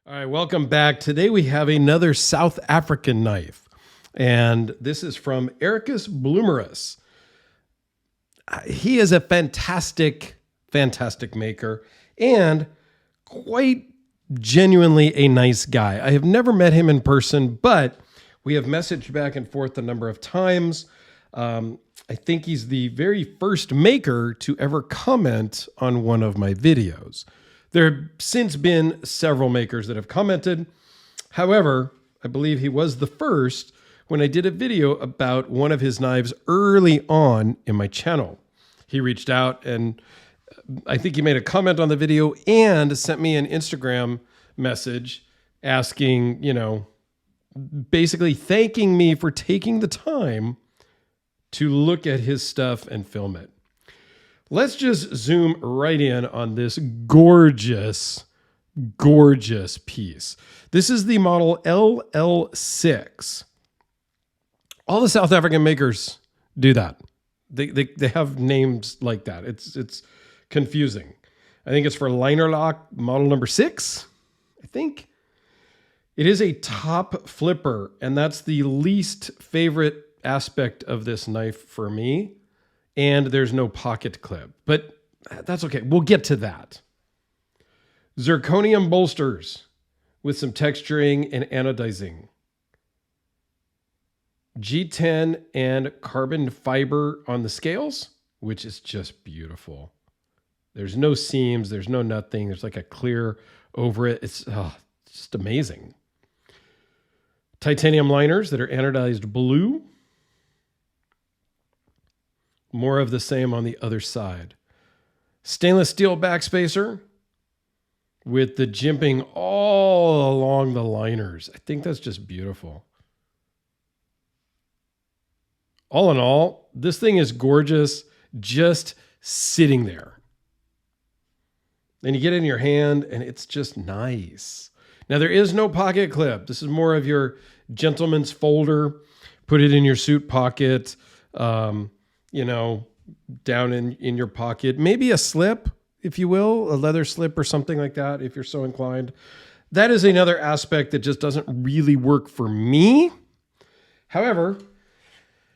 All right, welcome back. Today we have another South African knife, and this is from Herucus Blomerus. He is a fantastic maker and quite genuinely a nice guy. I have never met him in person, but we have messaged back and forth a number of times. I think he's the very first maker to ever comment on one of my videos. There have since been several makers that have commented. However, I believe he was the first when I did a video about one of his knives early on in my channel. He reached out and I think he made a comment on the video and sent me an Instagram message asking, basically thanking me for taking the time to look at his stuff and film it. Let's just zoom right in on this gorgeous piece. This is the model LL6. All the South African makers do that. They have names like that. It's confusing. I think it's for liner lock model number 6, I think. It is a top flipper, and that's the least favorite aspect of this knife for me. And there's no pocket clip, but that's okay. We'll get to that. Zirconium bolsters with some texturing and anodizing. G10 and carbon fiber on the scales, which is just beautiful. There's no seams. There's no nothing. There's like a clear over it. It's just amazing. Titanium liners that are anodized blue. More of the same on the other side. Stainless steel backspacer with the jimping all along the liners. I think that's just beautiful. All in all, this thing is gorgeous just sitting there. And you get it in your hand and it's just nice. Now there is no pocket clip. This is more of your gentleman's folder. Put it in your suit pocket. Down in your pocket, maybe a slip, if you will, a leather slip or something like that, if you're so inclined. That is another aspect that just doesn't really work for me. However,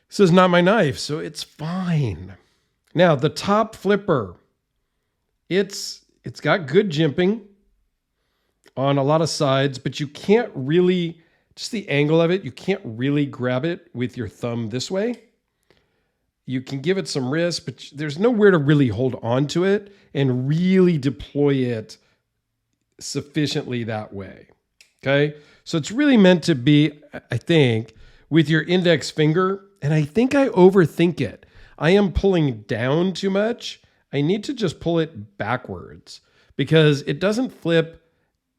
this is not my knife, so it's fine. Now, the top flipper, it's got good jimping on a lot of sides, but you can't really, just the angle of it, you can't really grab it with your thumb this way. You can give it some wrist, but there's nowhere to really hold on to it and really deploy it sufficiently that way. Okay. So it's really meant to be, I think, with your index finger. And I think I overthink it. I am pulling down too much. I need to just pull it backwards because it doesn't flip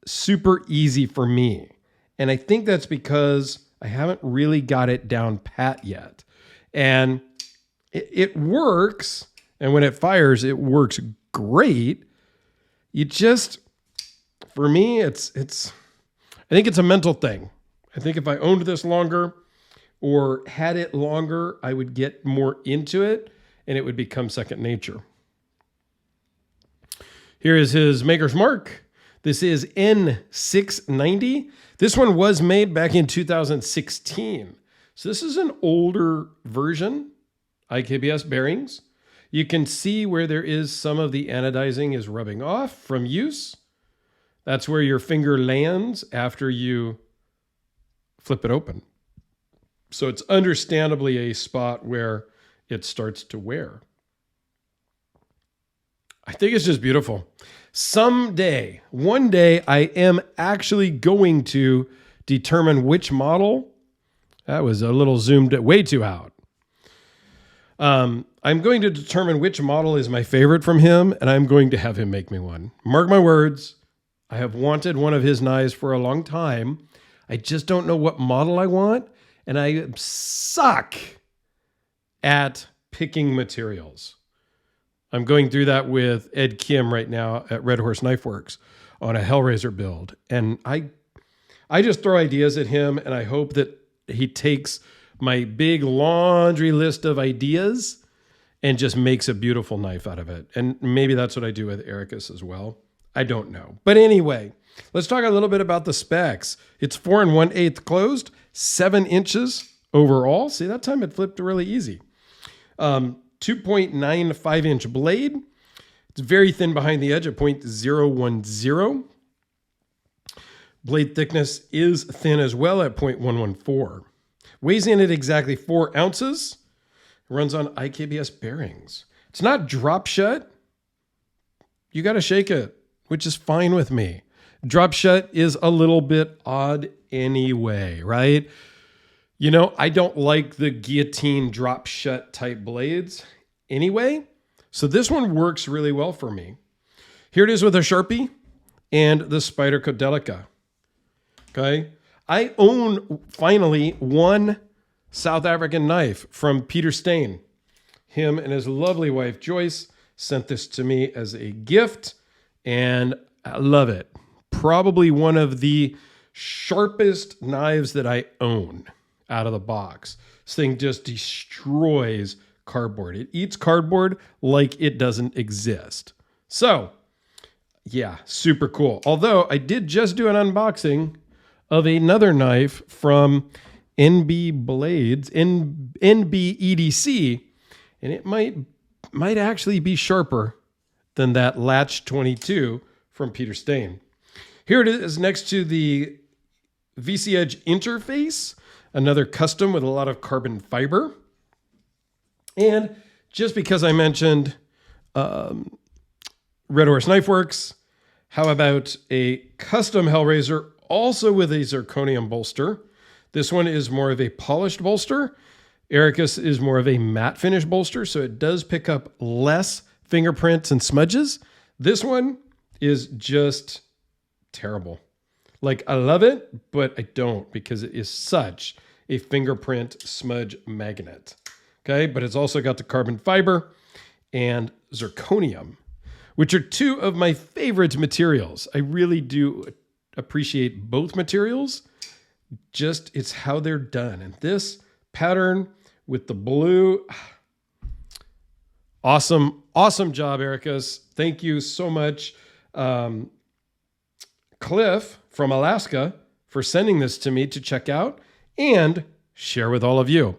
super easy for me. And I think that's because I haven't really got it down pat yet. And it works, and when it fires, it works great. You just, for me, I think it's a mental thing. I think if I owned this longer or had it longer, I would get more into it, and it would become second nature. Here is his maker's mark. This is N690. This one was made back in 2016. So this is an older version. IKBS bearings. You can see where there is some of the anodizing is rubbing off from use. That's where your finger lands after you flip it open. So it's understandably a spot where it starts to wear. I think it's just beautiful. Someday, one day, I am actually going to determine which model. That was a little zoomed way too out. I'm going to determine which model is my favorite from him, and I'm going to have him make me one. Mark my words. I have wanted one of his knives for a long time. I just don't know what model I want, and I suck at picking materials. I'm going through that with Ed Kim right now at Red Horse Knife Works on a Hellraiser build, and I just throw ideas at him, and I hope that he takes my big laundry list of ideas and just makes a beautiful knife out of it. And maybe that's what I do with Herucus as well. I don't know. But anyway, Let's talk a little bit about the specs. It's 4 1/8 closed, 7 inches overall. See, that time it flipped really easy. 2.95 inch blade. It's very thin behind the edge at 0.010. Blade thickness is thin as well at 0.114. Weighs in at exactly 4 ounces. Runs on IKBS bearings. It's not drop shut. You got to shake it, which is fine with me. Drop shut is a little bit odd anyway, right? You know, I don't like the guillotine drop shut type blades anyway. So this one works really well for me. Here it is with a Sharpie and the Spyderco Delica. Okay. I own finally one South African knife from Peter Steen. Him and his lovely wife, Joyce, sent this to me as a gift, and I love it. Probably one of the sharpest knives that I own out of the box. This thing just destroys cardboard. It eats cardboard like it doesn't exist. So, yeah, super cool. Although I did just do an unboxing of another knife from NB Blades, NB EDC, and it might actually be sharper than that Latch 22 from Peter Steen. Here it is next to the VC Edge interface, another custom with a lot of carbon fiber. And just because I mentioned Red Horse Knife Works, how about a custom Hellraiser also with a zirconium bolster? This one is more of a polished bolster. Herucus is more of a matte finish bolster, so it does pick up less fingerprints and smudges. This one is just terrible. Like, I love it, but I don't, because it is such a fingerprint smudge magnet. Okay, but it's also got the carbon fiber and zirconium, which are two of my favorite materials. I really do appreciate both materials. Just, it's how they're done. And this pattern with the blue, awesome job, Herucus. Thank you so much, Cliff from Alaska, for sending this to me to check out and share with all of you.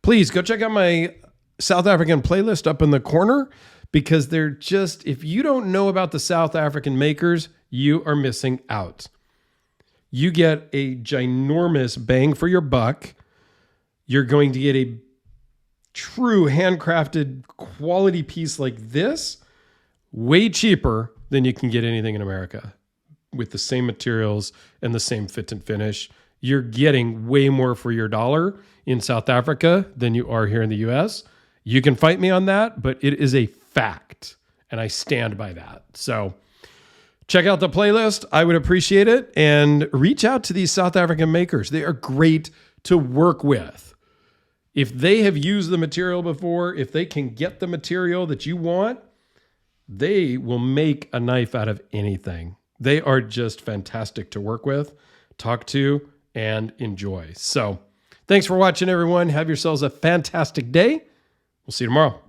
Please go check out my South African playlist up in the corner, because they're just, if you don't know about the South African makers, you are missing out. You get a ginormous bang for your buck. You're going to get a true handcrafted quality piece like this way cheaper than you can get anything in America with the same materials and the same fit and finish. You're getting way more for your dollar in South Africa than you are here in the US. You can fight me on that, but it is a fact, and I stand by that. So check out the playlist. I would appreciate it. And reach out to these South African makers. They are great to work with. If they have used the material before, if they can get the material that you want, they will make a knife out of anything. They are just fantastic to work with, talk to, and enjoy. So thanks for watching, everyone. Have yourselves a fantastic day. We'll see you tomorrow.